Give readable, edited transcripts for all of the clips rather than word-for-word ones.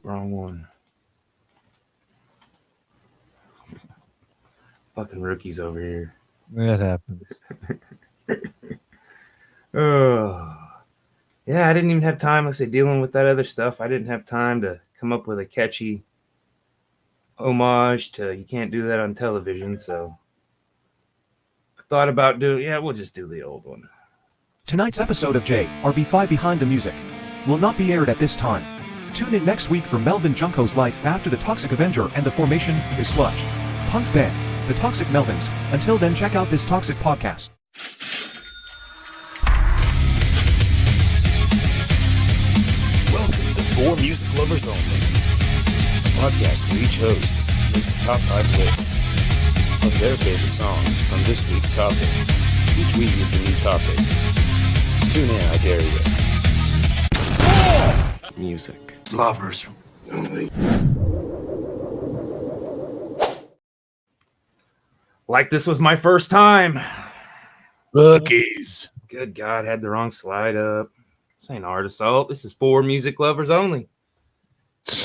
Wrong one. Fucking rookies over here. That happens. Oh, yeah. I didn't even have time. Like I say, dealing with that other stuff. I didn't have time to come up with a catchy homage to "You Can't Do That on Television." So I thought about doing. Yeah, we'll just do the old one. Tonight's episode of JRB5 Behind the Music will not be aired at this time. Tune in next week for Melvin Junko's life after the Toxic Avenger and the formation is Sludge. Punk band, the Toxic Melvins. Until then, check out this Toxic podcast. Welcome to For Music Lovers Only, a podcast where each host makes a top 5 list of their favorite songs from this week's topic. Each week is a new topic. Tune in, I dare you. Music Lovers Only. Like this was my first time. Rookies. Good God, had the wrong slide up. This ain't art assault. This is For Music Lovers Only.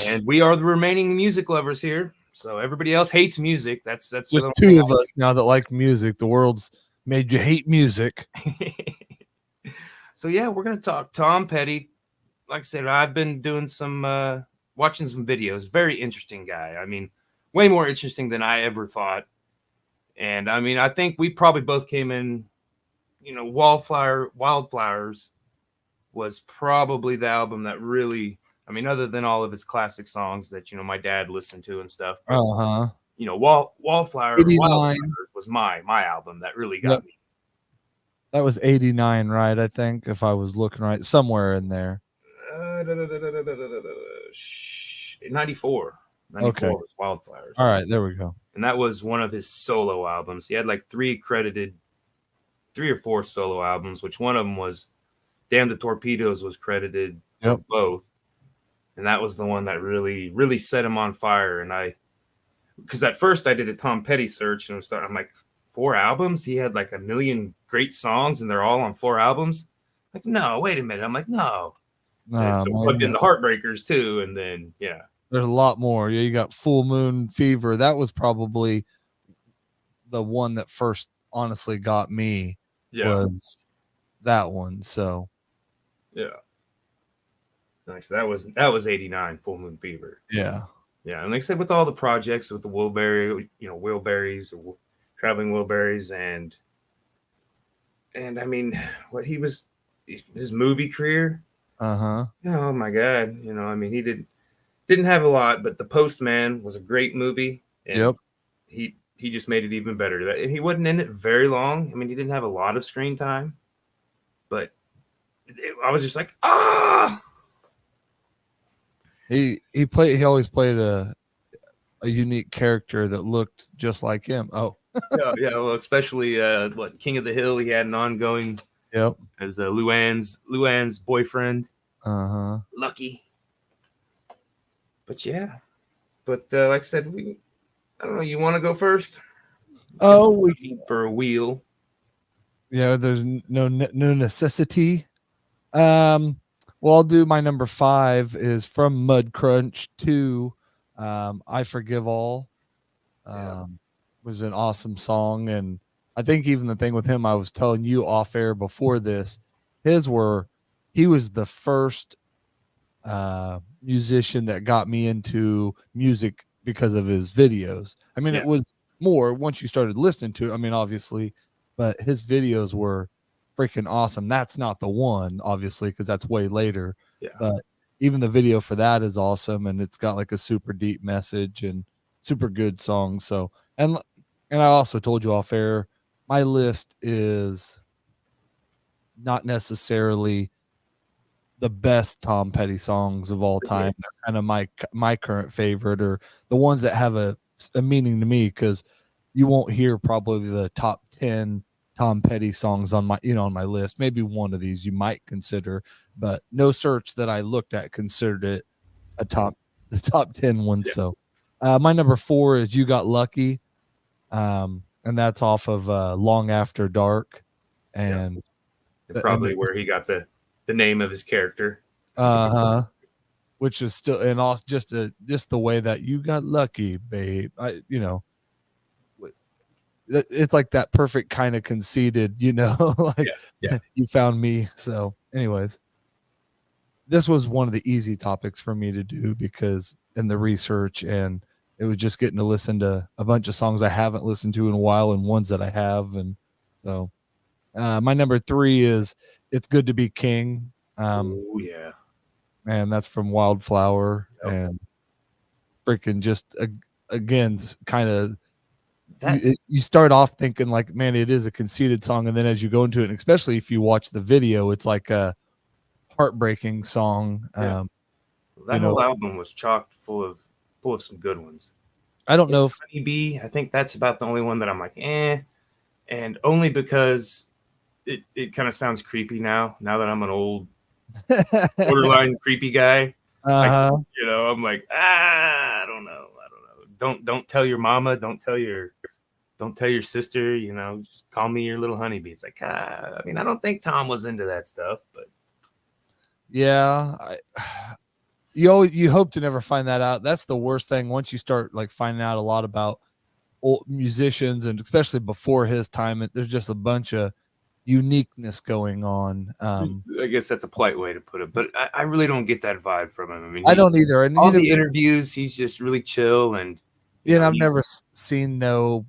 And we are the remaining music lovers here. So everybody else hates music. That's just two of us now that like music. The world's made you hate music. So yeah, we're gonna talk Tom Petty. Like I said, I've been doing some watching some videos. Very interesting guy. I mean, way more interesting than I ever thought. And I mean, I think we probably both came in, Wildflowers was probably the album that really, I mean, other than all of his classic songs that, my dad listened to and stuff. But, Wildflowers was my album that really got me. That was 89, right? I think, if I was looking right, somewhere in there. 94. Okay. Was Wildflowers. All right, there we go. And that was one of his solo albums. He had like 3 or 4 solo albums, which one of them was Damn the Torpedoes was credited both. And that was the one that really, really set him on fire. And because at first I did a Tom Petty search and I'm like, 4 albums? He had like 1 million great songs and they're all on 4 albums? Like, no, wait a minute. I'm like, no. And so plugged in the Heartbreakers too. And then, yeah. There's a lot more. Yeah, you got Full Moon Fever. That was probably the one that first honestly got me. Yeah. Was that one. So yeah. Nice. That was 89, Full Moon Fever. Yeah. Yeah. And like I said, with all the projects with the Wheelberries, Traveling Wilburys, and I mean, what his movie career. Uh-huh. Oh my God. I mean, he didn't have a lot, but The Postman was a great movie. And he just made it even better. And he wasn't in it very long. I mean, he didn't have a lot of screen time, but I was just like, ah. He always played a unique character that looked just like him. Oh. yeah. Well, especially King of the Hill. He had an ongoing. Yep. As Luann's boyfriend. Uh-huh. Lucky. But yeah. But like I said, I don't know. You want to go first? For a wheel. Yeah, there's no necessity. Well, I'll do my number 5 is from Mud Crunch 2. I Forgive All. Was an awesome song, and I think even the thing with him, I was telling you off air before this, he was the first musician that got me into music because of his videos. I mean, It was more once you started listening to it. I mean, obviously, but his videos were freaking awesome. That's not the one, obviously, because that's way later. Yeah. But even the video for that is awesome, and it's got like a super deep message and super good song. So, and I also told you off air, my list is not necessarily the best Tom Petty songs of all time. They're kind of my current favorite, or the ones that have a meaning to me, because you won't hear probably the top 10 Tom Petty songs on my on my list. Maybe one of these you might consider, but no search that I looked at considered it the top 10 one. Yeah. So my number 4 is You Got Lucky. And that's off of Long After Dark. And probably where he got the name of his character. Uh-huh. which is still, and also just the way that you got lucky, babe. It's like that perfect kind of conceited, like you found me. So anyways, this was one of the easy topics for me to do because in the research, and it was just getting to listen to a bunch of songs I haven't listened to in a while and ones that I have. And so my number 3 is It's Good to Be King. Oh yeah. And that's from Wildflower. Yep. And freaking just again, kind of you start off thinking like, man, it is a conceited song. And then as you go into it, and especially if you watch the video, it's like a heartbreaking song. Yeah. That whole album was chocked full of some good ones. I don't know if Honeybee, I think that's about the only one that I'm like, and only because it kind of sounds creepy now that I'm an old borderline creepy guy. I'm like, I don't know. Don't tell your mama, don't tell your sister, just call me your little honeybee. It's like, I don't think Tom was into that stuff, but yeah, you hope to never find that out. That's the worst thing. Once you start like finding out a lot about old musicians, and especially before his time, there's just a bunch of uniqueness going on. I guess that's a polite way to put it, but I really don't get that vibe from him. I don't either. And all the interviews, he's just really chill, and I've never seen no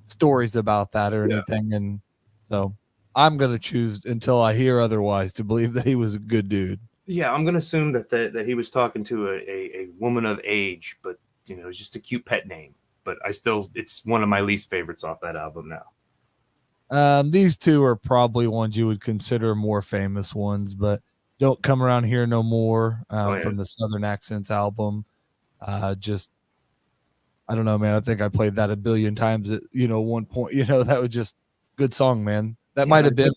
stories about that or anything, and so I'm gonna choose until I hear otherwise to believe that he was a good dude. Yeah, I'm gonna assume that he was talking to a woman of age, but it's just a cute pet name. But it's one of my least favorites off that album now. These two are probably ones you would consider more famous ones, but Don't Come Around Here No More from the Southern Accents album. I don't know, man. I think I played that a billion times at one point. That was just good song, man. That might have been,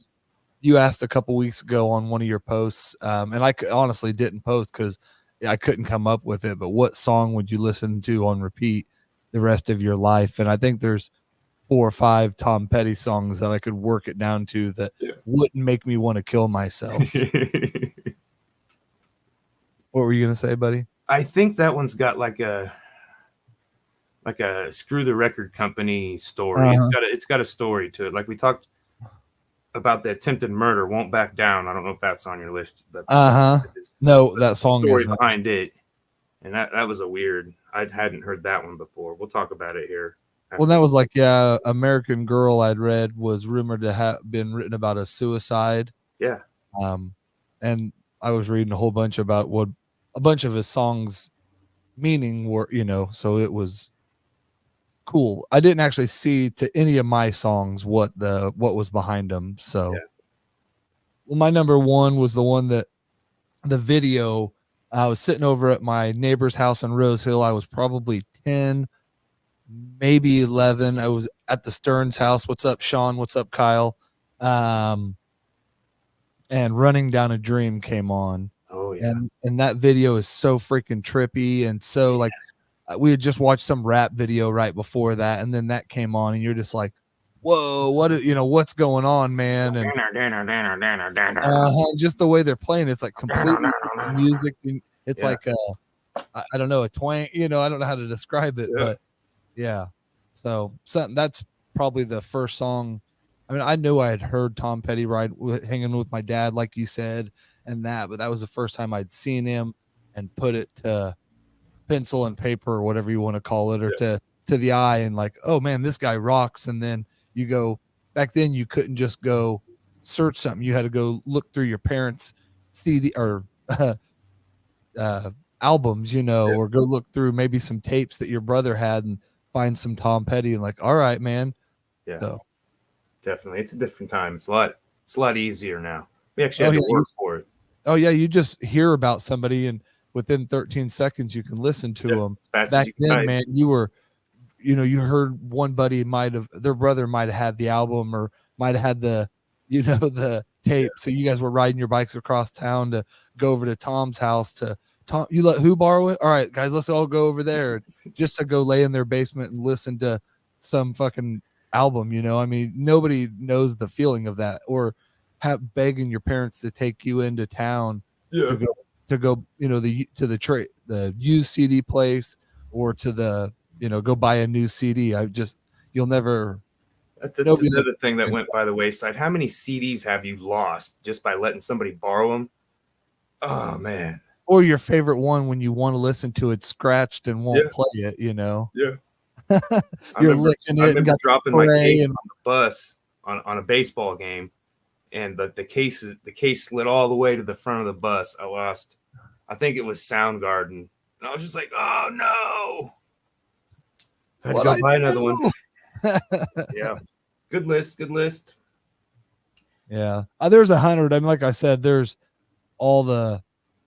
you asked a couple weeks ago on one of your posts, and I honestly didn't post because I couldn't come up with it. But what song would you listen to on repeat the rest of your life? And I think there's 4 or 5 Tom Petty songs that I could work it down to that wouldn't make me want to kill myself. What were you gonna say, buddy? I think that one's got like a screw the record company story. It's got a story to it. Like we talked about the attempted murder, Won't Back Down. I don't know if that's on your list. But no, that song story behind it, and that was a weird. I hadn't heard that one before. We'll talk about it here. Well, that was like American Girl. I'd read was rumored to have been written about a suicide. Yeah. And I was reading a whole bunch about what a bunch of his songs meaning were. So it was cool. I didn't actually see to any of my songs what was behind them. So, well, my number 1 was the one that the video. I was sitting over at my neighbor's house in Rose Hill. I was probably 10, maybe 11. I was at the Stearns house. What's up, Sean? What's up, Kyle? And Running Down a Dream came on. Oh yeah. And that video is so freaking trippy, and so like. We had just watched some rap video right before that, and then that came on, and you're just like, "Whoa, what's going on, man?" And just the way they're playing, it's like completely music. It's like I don't know, a twang. I don't know how to describe it, but yeah. So that's probably the first song. I mean, I knew I had heard Tom Petty hanging with my dad, like you said, but that was the first time I'd seen him and put it to pencil and paper or whatever you want to call it, or to the eye, and like, oh man, this guy rocks. And then you go back then, you couldn't just go search something. You had to go look through your parents' CD or albums, or go look through maybe some tapes that your brother had and find some Tom Petty, and like, all right, man. Yeah. So definitely, it's a different time. It's a lot easier now. We actually have to work for it. Oh yeah, you just hear about somebody and within 13 seconds you can listen to them. Back then, man, you heard one buddy their brother might have had the album or might have had the tape. So you guys were riding your bikes across town to go over to Tom's house. To Tom, you let who borrow it? All right, guys, let's all go over there just to go lay in their basement and listen to some fucking album. I mean, nobody knows the feeling of that, or begging your parents to take you into town to go to go, the used CD place or to the, go buy a new CD. You'll never. That's another thing that went by the wayside. How many CDs have you lost just by letting somebody borrow them? Oh man. Or your favorite one when you want to listen to it scratched and won't play it, Yeah. You're licking it. I remember dropping my case on the bus on a baseball game, and the case slid all the way to the front of the bus. I think it was Soundgarden, and I was just like, oh no. I had to go buy another one. Yeah. Good list. Yeah. There's 100. I mean, like I said, there's all the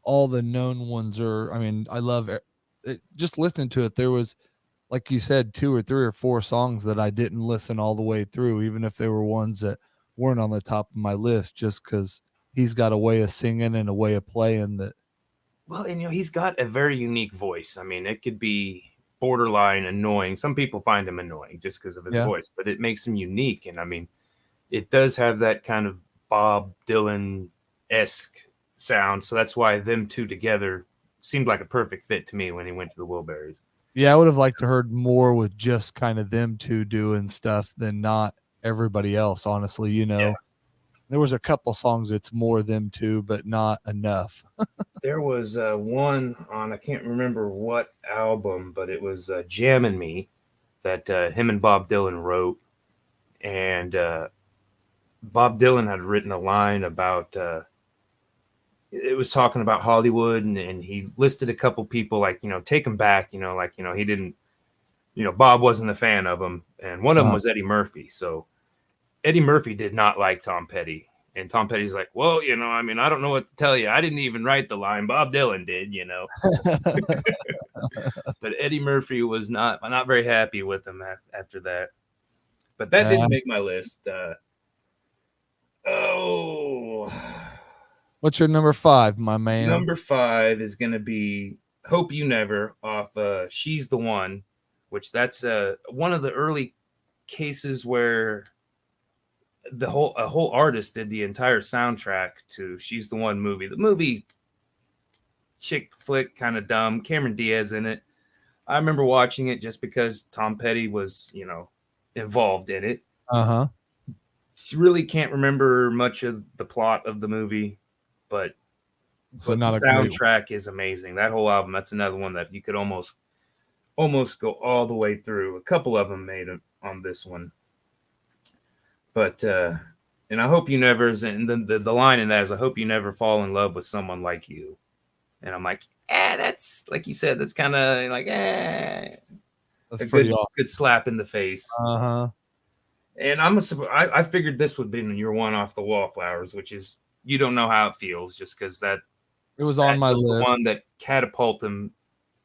known ones I love it. Just listening to it. There was, like you said, 2 or 3 or 4 songs that I didn't listen all the way through, even if they were ones that weren't on the top of my list, just because he's got a way of singing and a way of playing that. Well, and he's got a very unique voice. I mean, it could be borderline annoying. Some people find him annoying just because of his voice, but it makes him unique. And I mean, it does have that kind of Bob Dylan-esque sound. So that's why them two together seemed like a perfect fit to me when he went to the Wilburys. Yeah, I would have liked to heard more with just kind of them two doing stuff than not everybody else, honestly, Yeah. There was a couple songs it's more them two, but not enough. There was one on, I can't remember what album, but it was Jammin' Me that him and Bob Dylan wrote. And Bob Dylan had written a line about, it was talking about Hollywood, and he listed a couple people like, take him back, he didn't, Bob wasn't a fan of him. And one of them was Eddie Murphy. So Eddie Murphy did not like Tom Petty. And Tom Petty's like, well, I don't know what to tell you. I didn't even write the line. Bob Dylan did, But Eddie Murphy was not very happy with him after that. But that didn't make my list. What's your number 5, my man? Number 5 is going to be Hope You Never off She's the One, which that's one of the early cases where a whole artist did the entire soundtrack to She's the One movie. The movie, chick flick, kind of dumb. Cameron Diaz in it. I remember watching it just because Tom Petty was, involved in it. Really can't remember much of the plot of the movie, but the soundtrack is amazing. That whole album, that's another one that you could almost go all the way through. A couple of them made it on this one. But and I hope you never, and the line in that is, I hope you never fall in love with someone like you. And I'm like, that's, like you said, that's kind of like, that's pretty awesome. Good slap in the face. And I figured this would be your one off the wall, Flowers, which is You Don't Know How It Feels, just because that it was on my list. The one that catapulted him,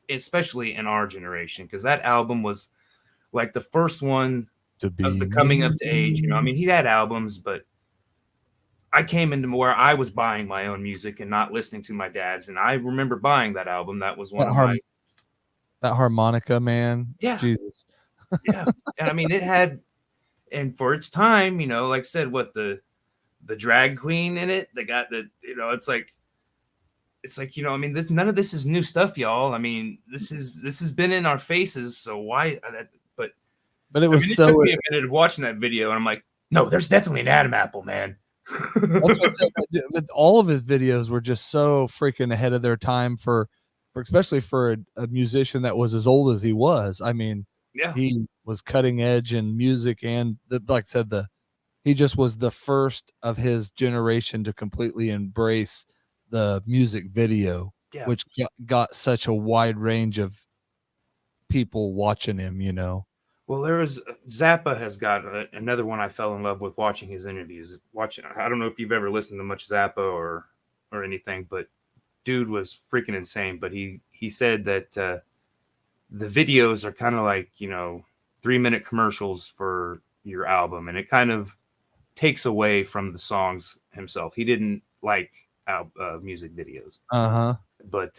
especially in our generation, because that album was like the first one of the coming up to age. He had albums, but I came into where I was buying my own music and not listening to my dad's. And I remember buying that album. That was one of that harmonica, man. Yeah. Jesus. Yeah. And it had, and for its time, like I said, what the drag queen in it, they got the, it's like, none of this is new stuff, y'all. This has been in our faces. So why, but it was it took me a minute of watching that video, and I'm like, no, there's definitely an Adam Apple, man. That's what I said. All of his videos were just so freaking ahead of their time for especially for a musician that was as old as he was. He was cutting edge in music, and like I said, he just was the first of his generation to completely embrace the music video, which got such a wide range of people watching him, Well, Zappa has got another one I fell in love with watching his interviews. I don't know if you've ever listened to much Zappa or anything, but dude was freaking insane. But he said that the videos are kind of like, 3-minute commercials for your album, and it kind of takes away from the songs himself. He didn't like music videos. But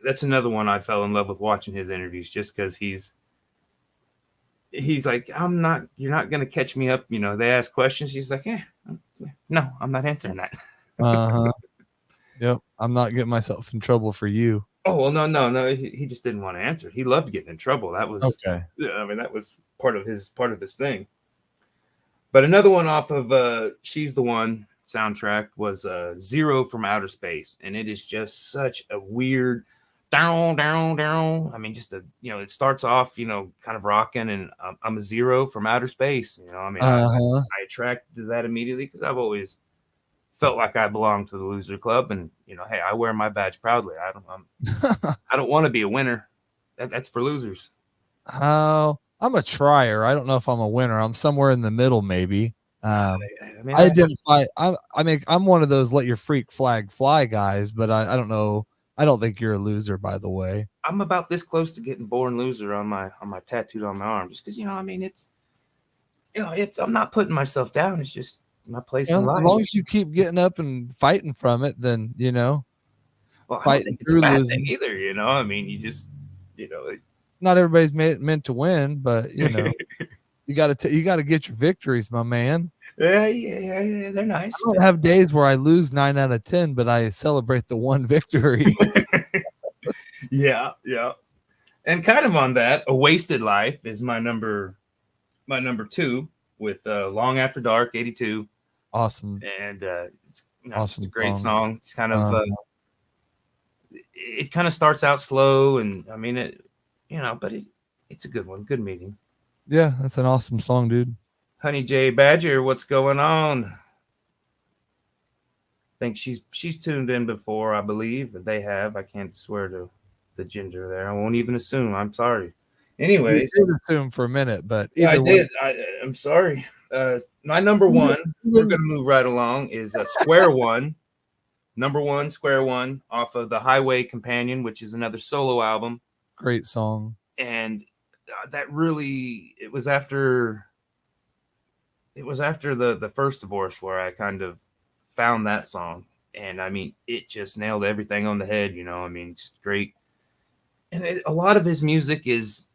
that's another one I fell in love with watching his interviews, just because he's like, you're not going to catch me up. They ask questions. He's like, no, I'm not answering that. Yep. I'm not getting myself in trouble for you. Oh, well, no. He just didn't want to answer. He loved getting in trouble. That was okay. I mean, that was part of his thing. But another one off of She's the One soundtrack was Zero from Outer Space, and it is just such a weird down. I mean, just it starts off, kind of rocking, and I'm a zero from outer space. I mean, I attracted to that immediately because I've always felt like I belonged to the loser club, and hey, I wear my badge proudly. I don't want to be a winner. That's for losers. Oh, I'm a trier. I don't know if I'm a winner. I'm somewhere in the middle, maybe. I identify. I'm one of those let your freak flag fly guys, but I don't know. I don't think you're a loser, by the way. I'm about this close to getting born loser on my tattooed on my arm, just because I mean, it's I'm not putting myself down. It's just my place in life. As long as you keep getting up and fighting from it, then Well, I don't think it's a bad thing either. I mean, you just not everybody's meant to win, but you got to get your victories, my man. Yeah, they're nice. I don't have days where I lose 9 out of 10, but I celebrate the one victory. yeah. And kind of on that, A Wasted Life is my number 2 with Long After Dark, 82. Awesome. And it's awesome. It's a great song. It's kind of it kind of starts out slow, and I mean it, but it's a good one. Good meeting. Yeah, that's an awesome song, dude. Honey J Badger, what's going on? I think she's tuned in before, I believe, but they have. I can't swear to the gender there. I won't even assume. I'm sorry. Anyways, you did assume for a minute, but I did. I'm sorry. My number 1, we're gonna move right along, is Square One. Number 1, Square One, off of the Highway Companion, which is another solo album. Great song. And that really, it was after the first divorce where I kind of found that song, and I mean, it just nailed everything on the head. I mean, just great. And a lot of his music is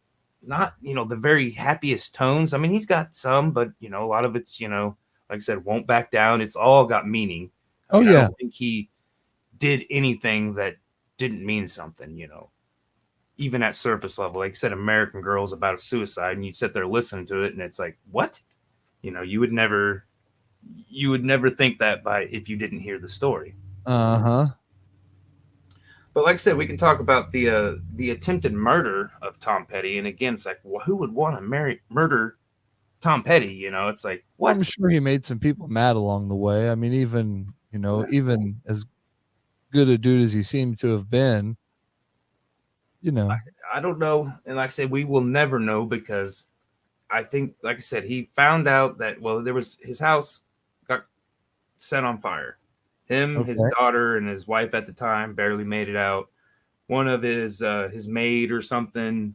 not, the very happiest tones. I mean, he's got some, but a lot of it's, like I said, Won't Back Down. It's all got meaning. Oh, yeah. I don't think he did anything that didn't mean something, even at surface level. Like I said, American Girl's about a suicide, and you sit there listening to it, and it's like, what? You would never think that if you didn't hear the story. Uh-huh. But like I said, we can talk about the attempted murder of Tom Petty. And again, it's like, well, who would want to murder Tom Petty? It's like, what? I'm sure he made some people mad along the way. I mean, even as good a dude as he seemed to have been, I don't know. And like I said, we will never know, because I think, like I said, he found out that, his house got set on fire. His daughter, and his wife at the time barely made it out. One of his maid or something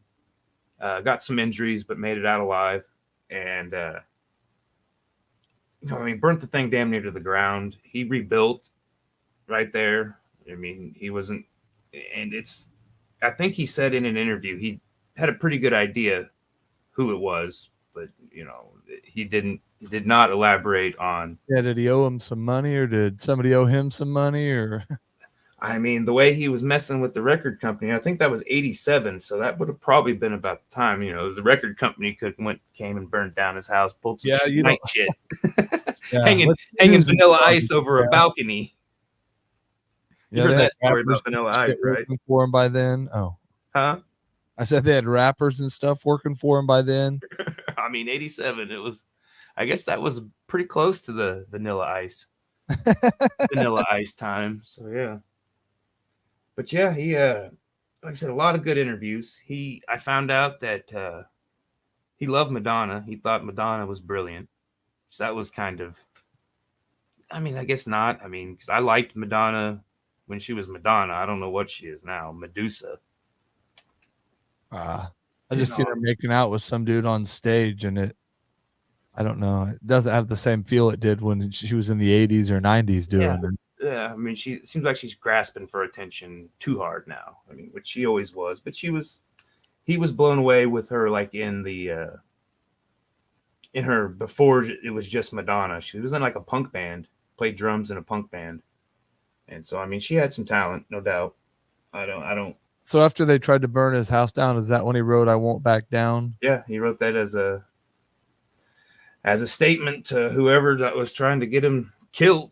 got some injuries, but made it out alive. And, burnt the thing damn near to the ground. He rebuilt right there. I mean, he wasn't, and I think he said in an interview, he had a pretty good idea who it was, but he did not elaborate on. Yeah, did he owe him some money, or did somebody owe him some money, or? I mean, the way he was messing with the record company, I think that was 87, so that would have probably been about the time, the record company came and burned down his house, pulled some shit, hanging Vanilla Ice over a balcony. You heard that story about Vanilla Ice, right? Working for him by then. Oh, huh? I said they had rappers and stuff working for him by then. I mean, 87. It was. I guess that was pretty close to the Vanilla Ice time. So yeah. But yeah, he like I said, a lot of good interviews. I found out that he loved Madonna. He thought Madonna was brilliant. So that was kind of. I mean, I guess not. I mean, because I liked Madonna when she was Madonna. I don't know what she is now, Medusa. I just seen her making out with some dude on stage, and I don't know. It doesn't have the same feel it did when she was in the 80s or 90s doing it. Yeah, I mean, it seems like she's grasping for attention too hard now. I mean, which she always was, but he was blown away with her, like in her before it was just Madonna. She was in like a punk band, played drums in a punk band, And so, I mean, she had some talent, no doubt. I don't. So after they tried to burn his house down, is that when he wrote "I Won't Back Down"? Yeah, he wrote that as a statement to whoever that was trying to get him killed,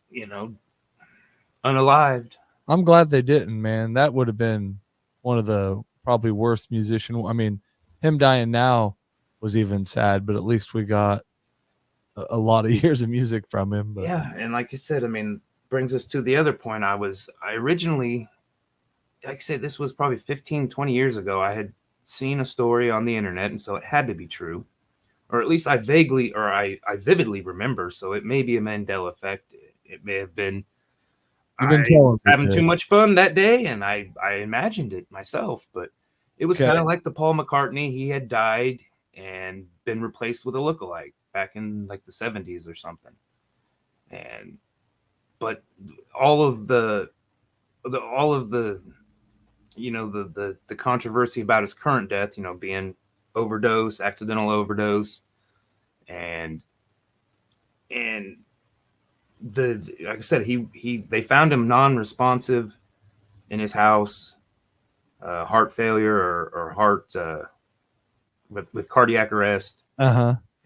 unalived. I'm glad they didn't, man. That would have been one of the probably worst musician. I mean, him dying now was even sad, but at least we got a lot of years of music from him. But. Yeah, and like I said, I mean, brings us to the other point. I originally, like I said, this was probably 15, 20 years ago. I had seen a story on the internet, and so it had to be true. Or at least I vividly remember. So it may be a Mandela effect. It may have been. I was having too much fun that day, and I imagined it myself. But it was kind of like the Paul McCartney. He had died and been replaced with a lookalike back in like the 70s or something. But all of the controversy about his current death, being accidental overdose, and like I said, they found him non-responsive in his house, heart failure or heart with cardiac arrest.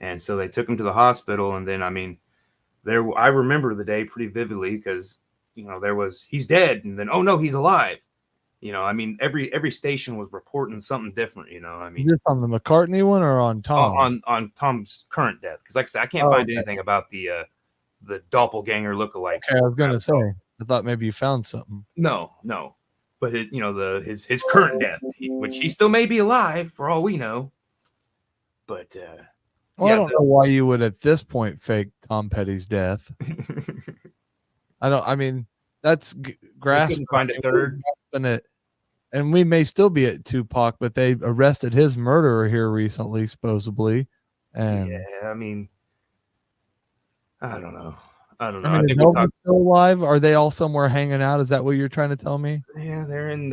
And so they took him to the hospital, and then I remember the day pretty vividly because there was he's dead, and then oh no, he's alive. Every station was reporting something different. Is this on the McCartney one or on Tom? On Tom's current death, because like I said, I can't find anything about the doppelganger lookalike. Okay, I was gonna say, I thought maybe you found something. No, but his current death, which he still may be alive for all we know. But I don't know why you would at this point fake Tom Petty's death. I mean, that's grasping. Find a third. And we may still be at Tupac, but they arrested his murderer here recently, supposedly. And yeah, I mean, I don't know. I think is Elvis still alive? Are they all somewhere hanging out? Is that what you're trying to tell me? Yeah, they're in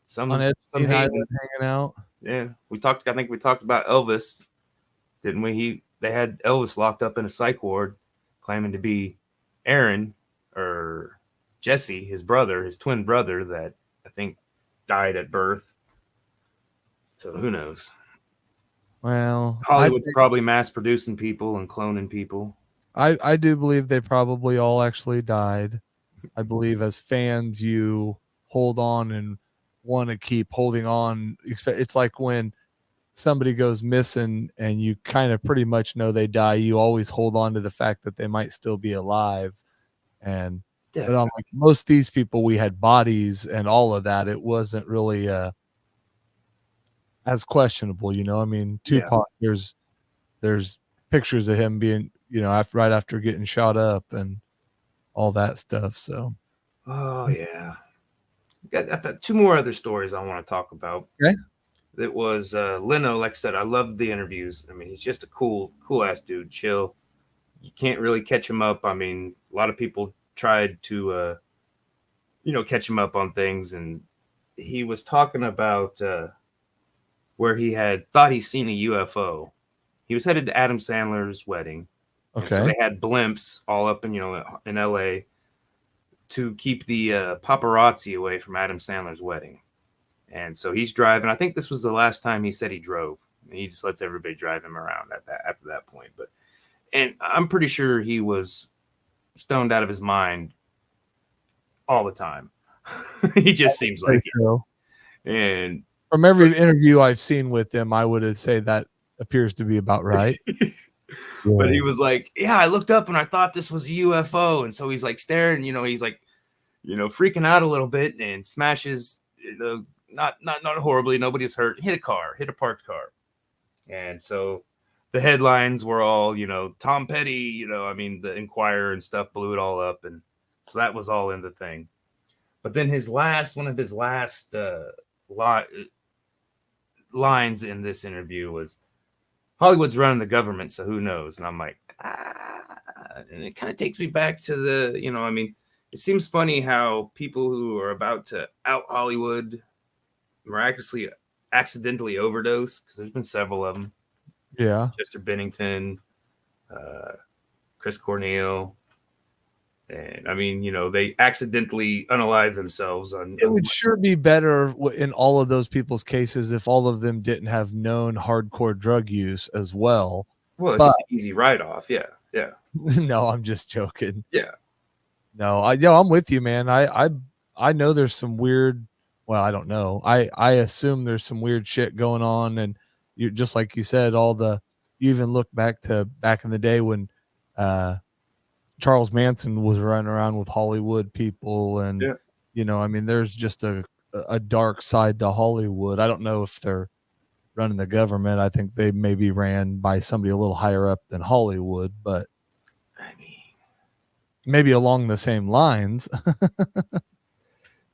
some Island hanging out. Yeah, I think we talked about Elvis, didn't we? They had Elvis locked up in a psych ward, claiming to be Aaron or Jesse, his twin brother, that I think died at birth. So who knows? Well, Hollywood's probably mass producing people and cloning people. I do believe they probably all actually died. I believe as fans, you hold on and want to keep holding on. It's like when somebody goes missing and you kind of pretty much know they die. You always hold on to the fact that they might still be alive. And but unlike most of these people, we had bodies and all of that. It wasn't really as questionable, I mean, Tupac, there's pictures of him being, right after getting shot up and all that stuff. So, oh yeah, got two more other stories I want to talk about. Okay, it was Leno. Like I said, I loved the interviews. I mean, he's just a cool ass dude. Chill. You can't really catch him up. I mean, a lot of people tried to catch him up on things, and he was talking about where he had thought he'd seen a UFO. He was headed to Adam Sandler's wedding. Okay. So they had blimps all up in LA to keep the paparazzi away from Adam Sandler's wedding. And so he's driving. I think this was the last time he said he drove. He just lets everybody drive him around after that point. And I'm pretty sure he was stoned out of his mind all the time. He just seems like it. And from every interview I've seen with him, I would say that appears to be about right. But he was like, yeah, I looked up and I thought this was a UFO. And so he's like staring, he's like, freaking out a little bit and smashes, not horribly. Nobody's hurt. Hit a parked car. And so the headlines were all, Tom Petty, the Inquirer and stuff blew it all up. And so that was all in the thing. But then one of his last lines in this interview was, Hollywood's running the government, so who knows? And I'm like, and it kind of takes me back to it seems funny how people who are about to out Hollywood miraculously accidentally overdose, because there's been several of them. Yeah. Chester Bennington, Chris Cornell. And I mean, they accidentally unalive themselves on. It would sure be better in all of those people's cases if all of them didn't have known hardcore drug use as well. Well, it's just an easy write-off. Yeah. No, I'm just joking. Yeah. No, I'm with you, man. I know there's some weird. Well, I don't know. I assume there's some weird shit going on, and you just like you said, you even look back in the day when Charles Manson was running around with Hollywood people, and I mean, there's just a dark side to Hollywood. I don't know if they're running the government. I think they may be ran by somebody a little higher up than Hollywood, but I mean, maybe along the same lines.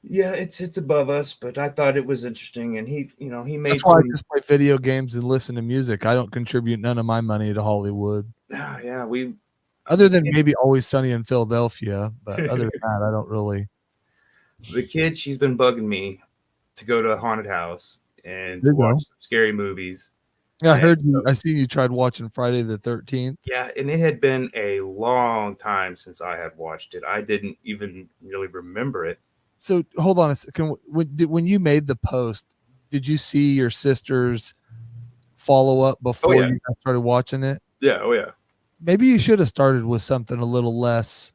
Yeah, it's above us, but I thought it was interesting, and he made. That's why I just play video games and listen to music. I don't contribute none of my money to Hollywood. Yeah, other than maybe Always Sunny in Philadelphia, but other than that, I don't really. The kid, she's been bugging me to go to a haunted house and to watch some scary movies. Yeah, I heard you. I seen you tried watching Friday the 13th. Yeah, and it had been a long time since I had watched it. I didn't even really remember it. So hold on a second. When you made the post, did you see your sister's follow up before you started watching it? Yeah. Oh yeah. Maybe you should have started with something a little less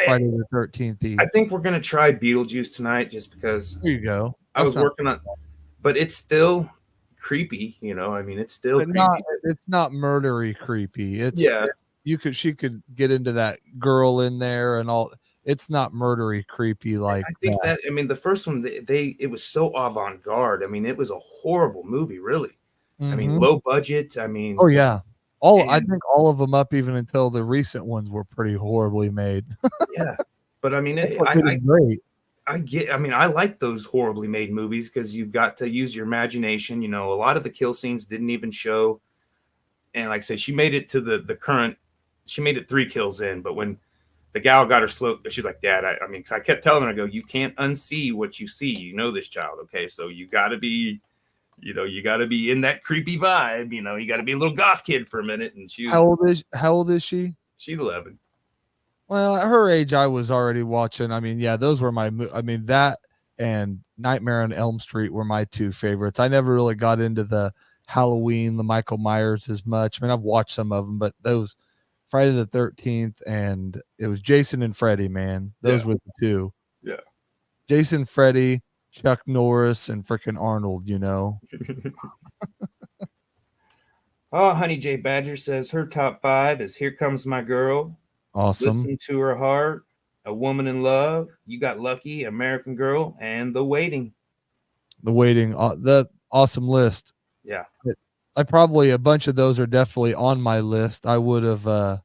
Friday the 13th. I think we're gonna try Beetlejuice tonight, just because. There you go. I was working on, but it's still creepy. I mean, it's still creepy. It's not murdery creepy. She could get into that girl in there and all. It's not murdery creepy like I think that. I mean, the first one it was so avant-garde. I mean, it was a horrible movie, really. Mm-hmm. I mean, low budget. I mean, oh yeah, I think all of them up, even until the recent ones were pretty horribly made. Yeah, but I mean, great. I like those horribly made movies because you've got to use your imagination. A lot of the kill scenes didn't even show, and like I say, she made it to the current. She made it 3 kills in, but when the gal got her slow, she's like, Dad, I mean, because I kept telling her, I go, you can't unsee what you see. This child, okay? So you got to be, you got to be in that creepy vibe. You got to be a little goth kid for a minute. And how old is she? She's 11. Well, at her age, I was already watching. I mean, yeah, those were that and Nightmare on Elm Street were my 2 favorites. I never really got into the Halloween, the Michael Myers as much. I mean, I've watched some of them, but those Friday the 13th, and it was Jason and Freddy, man. Those were the 2. Yeah. Jason, Freddy, Chuck Norris, and freaking Arnold, Oh, Honey J. Badger says her top 5 is Here Comes My Girl. Awesome. Listen to Her Heart, A Woman in Love, You Got Lucky, American Girl, and The Waiting. The Waiting. The awesome list. Yeah. I probably, a bunch of those are definitely on my list. I would have, I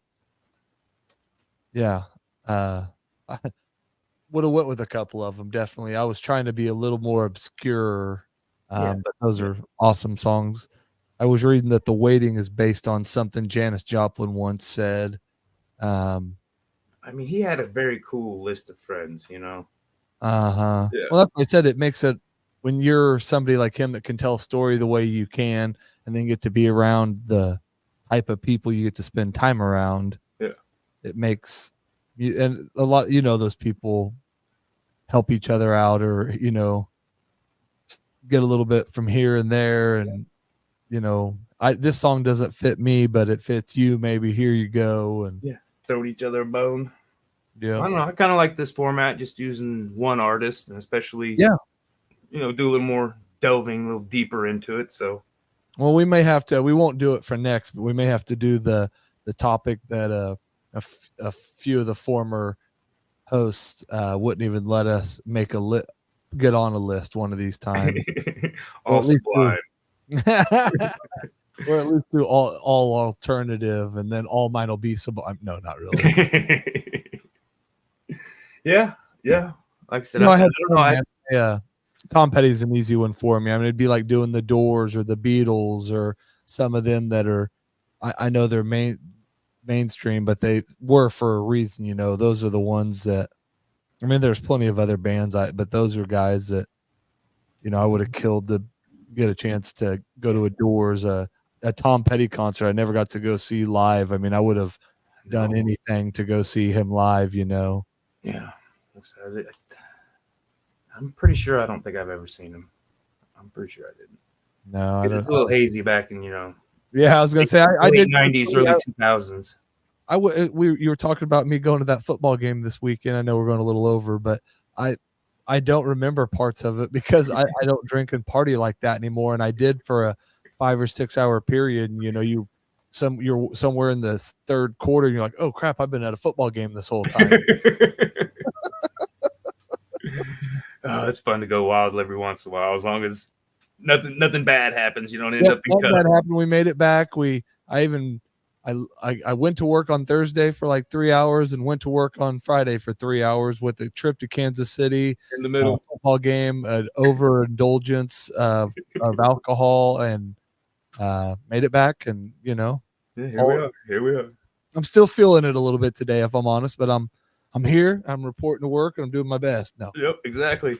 would have went with a couple of them. Definitely. I was trying to be a little more obscure, but those are awesome songs. I was reading that The Waiting is based on something Janis Joplin once said. I mean, he had a very cool list of friends, Uh-huh. Yeah. Well, that's what I said. It makes it, when you're somebody like him that can tell a story the way you can, and then get to be around the type of people you get to spend time around. Yeah. It makes you, and a lot, those people help each other out, or, get a little bit from here and there. And, this song doesn't fit me, but it fits you. Maybe here you go. And throw each other a bone. Yeah. I don't know. I kind of like this format, just using one artist, and especially, do a little more delving, a little deeper into it. So, well, we may have to. We won't do it for next, but we may have to do the topic that a few of the former hosts wouldn't even let us make get on a list one of these times. All sublime. Or at least do all alternative, and then all mine will be sublime. No, not really. Yeah. Like I said, yeah. Tom Petty's an easy one for me. I mean, it'd be like doing the Doors or the Beatles or some of them that are, I know they're mainstream, but they were for a reason. Those are the ones that, I mean, there's plenty of other bands, but those are guys that, I would have killed to get a chance to go to a Doors, a Tom Petty concert. I never got to go see live. I mean, I would have done anything to go see him live, you know. Yeah. I'm pretty sure I don't think I've ever seen him. I'm pretty sure I didn't. No, I don't. It's a little hazy back in, Yeah, I was gonna say I did 90s, early 2000s. You were talking about me going to that football game this weekend. I know we're going a little over, but I don't remember parts of it because I don't drink and party like that anymore. And I did for a 5 or 6 hour period. And you're somewhere in the third quarter and you're like, oh crap, I've been at a football game this whole time. Oh, it's fun to go wild every once in a while, as long as nothing bad happens. You don't end up in cuffs. That happened. We made it back. I went to work on Thursday for like 3 hours and went to work on Friday for 3 hours with a trip to Kansas City in the middle football game, an overindulgence of alcohol, and made it back. And here we are. I'm still feeling it a little bit today, if I'm honest, but I'm here. I'm reporting to work and I'm doing my best. No. Yep, exactly.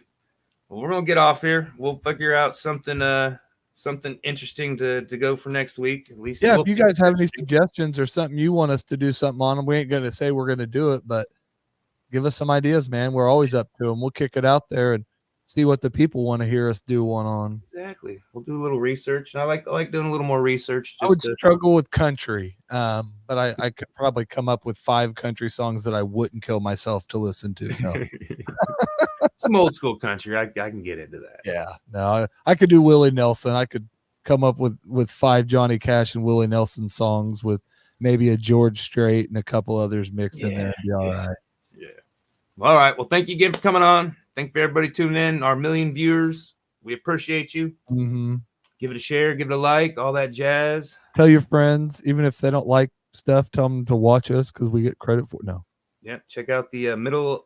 Well, we're gonna get off here. We'll figure out something interesting to go for next week. At least, if you guys have any suggestions or something you want us to do something on, we ain't gonna say we're gonna do it, but give us some ideas, man. We're always up to them. We'll kick it out there and see what the people want to hear us do one on. Exactly. We'll do a little research. And I like doing a little more research. I would struggle with country, but I could probably come up with 5 country songs that I wouldn't kill myself to listen to. No. Some old school country. I can get into that. Yeah. No, I could do Willie Nelson. I could come up with 5 Johnny Cash and Willie Nelson songs with maybe a George Strait and a couple others mixed in there. It'd be all right. Yeah. All right. Well, thank you again for coming on. Thank you for everybody tuning in. Our 1 million viewers. We appreciate you. Mm-hmm. Give it a share, give it a like, all that jazz. Tell your friends, even if they don't like stuff, tell them to watch us because we get credit for it. No. Yeah. Check out the middle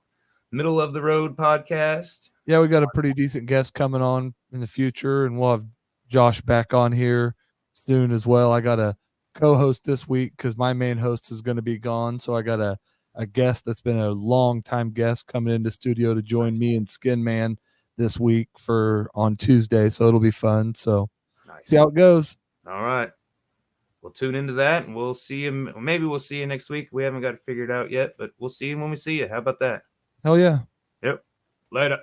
of the road podcast. Yeah, we got a pretty decent guest coming on in the future, and we'll have Josh back on here soon as well. I got a co-host this week because my main host is going to be gone, so I got a guest that's been a long time guest coming into studio to join me and Skin Man this week on Tuesday, so it'll be fun. So see how it goes. All right. We'll tune into that, and we'll see you. Maybe we'll see you next week. We haven't got it figured out yet, but we'll see you when we see you. How about that? Hell yeah. Yep. Later.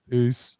Peace.